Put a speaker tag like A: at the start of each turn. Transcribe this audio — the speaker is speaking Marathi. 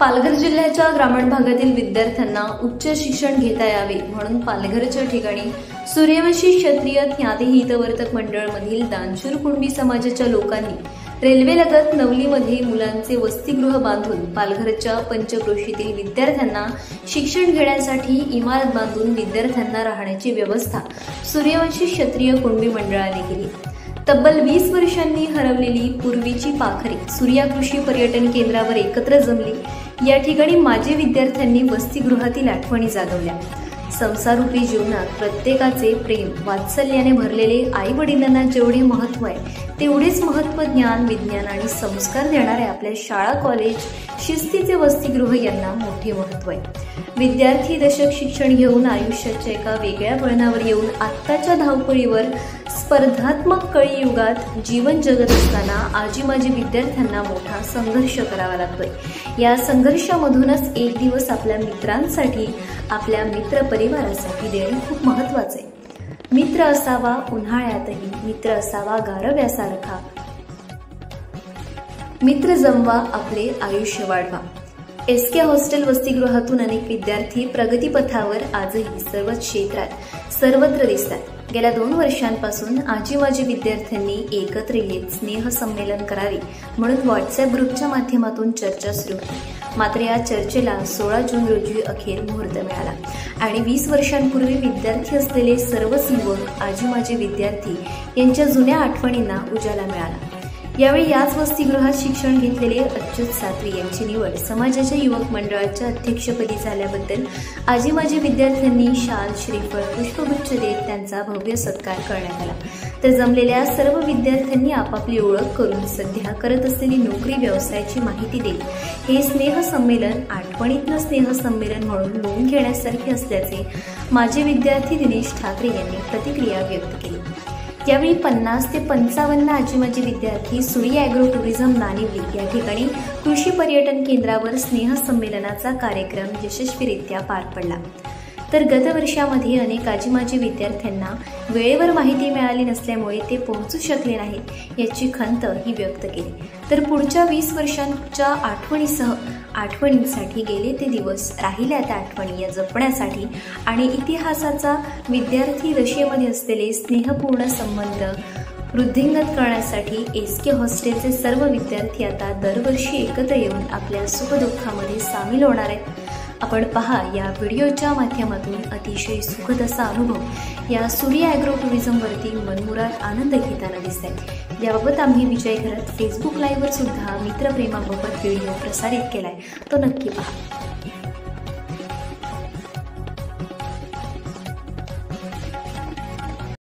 A: पालघर जिल्ह्याच्या ग्रामीण भागातील विद्यार्थ्यांना उच्च शिक्षण घेता यावे म्हणून पालघरच्या ठिकाणी सूर्यवंशी क्षत्रिय ज्ञाती हितवर्तक मंडळमधील दानशूर कुणबी समाजाच्या लोकांनी रेल्वेलगत नवलीमध्ये मुलांचे वसतिगृह बांधून पालघरच्या पंचक्रोशीतील विद्यार्थ्यांना शिक्षण घेण्यासाठी इमारत बांधून विद्यार्थ्यांना राहण्याची व्यवस्था सूर्यवंशी क्षत्रिय कुणबी मंडळाने केली। तब्बल 20 वर्षांनी हरवलेली पूर्वीची पाखरे सूर्या कृषी पर्यटन केंद्रावर एकत्र जमली। या ठिकाणी माजी विद्यार्थ्यांनी वसतिगृहातील आठवणी जागवल्या। संसारूपी जीवनात प्रत्येकाचे प्रेम वात्सल्याने भरलेले आई वडिलांना जेवढे महत्त्व आहे तेवढेच महत्त्व ज्ञान विज्ञान आणि संस्कार देणारे आपल्या शाळा कॉलेज शिस्तीचे वसतिगृह यांना मोठे महत्त्व आहे। विद्यार्थी दशक शिक्षण घेऊन आयुष्याच्या एका वेगळ्या वळणावर येऊन आत्ताच्या धावपळीवर स्पर्धात्मक कळीयुगात जीवन जगत असताना आजी माजी विद्यार्थ्यांना मोठा संघर्ष करावा लागतोय। या संघर्षामधूनच एक दिवस आपल्या मित्रांसाठी आपल्या मित्र परिवारासाठी देणे खूप महत्त्वाचे आहे। मित्र असावा उन्हाळ्यातही, मित्र असावा गारव्यासारखा, मित्र जमवा आपले आयुष्य वाढवा। एसके हॉस्टेल वसतिगृहातून अनेक विद्यार्थी प्रगतीपथावर आजही सर्वच क्षेत्रात सर्वत्र दिसतात। गेल्या 2 वर्षांपासून आजी माजी विद्यार्थ्यांनी एकत्र येत स्नेह संमेलन करावे म्हणून व्हॉट्सअप ग्रुपच्या माध्यमातून चर्चा सुरू होती। मात्र या चर्चेला 16 जून रोजी अखेर मुहूर्त मिळाला आणि 20 वर्षांपूर्वी विद्यार्थी असलेले सर्वच युवक आजी माजी विद्यार्थी यांच्या जुन्या आठवणींना उजाला मिळाला। यावेळी याच वसतिगृहात शिक्षण घेतलेले अच्युत सातवी यांची निवड समाजाच्या युवक मंडळाच्या अध्यक्षपदी झाल्याबद्दल आजी माजी विद्यार्थ्यांनी शाल श्रीफळ पुष्पगुच्छ देत त्यांचा भव्य सत्कार करण्यात आला। तर जमलेल्या सर्व विद्यार्थ्यांनी आपापली ओळख करून सध्या करत असलेली नोकरी व्यवसायाची माहिती देत हे स्नेह संमेलन आठवणीतनं स्नेह संमेलन म्हणून नोंद घेण्यासारखे असल्याचे माजी विद्यार्थी दिनेश ठाकरे यांनी प्रतिक्रिया व्यक्त केली। यावेळी 50 ते 55 आजी माजी विद्यार्थी सूर्य ॲग्रो टुरिझम नानिवली या ठिकाणी कृषी पर्यटन केंद्रावर स्नेह संमेलनाचा कार्यक्रम यशस्वीरित्या पार पडला। तर गत वर्षामध्ये अनेक आजी माजी विद्यार्थ्यांना वेळेवर माहिती मिळाली नसल्यामुळे ते पोहोचू शकले नाहीत याची खंत ही व्यक्त केली। तर पुढच्या 20 वर्षांच्या आठवणींसाठी गेले ते दिवस राहिल्या त्या आठवणी या जपण्यासाठी आणि इतिहासाचा विद्यार्थी दशेमध्ये असलेले स्नेहपूर्ण संबंध वृद्धिंगत करण्यासाठी एसके हॉस्टेलचे सर्व विद्यार्थी आता दरवर्षी एकत्र येऊन आपल्या सुखदुःखामध्ये सामील होणार आहेत। आपण पहा या व्हिडिओच्या माध्यमातून अतिशय सुखद असा अनुभव या सूर्य ॲग्रो टुरिझमवरती मनमुराद आनंद घेताना दिसत आहे। याबाबत आम्ही विजय घरात फेसबुक लाईव्हवर सुद्धा मित्रप्रेमाबाबत व्हिडिओ प्रसारित केलाय, तो नक्की पहा।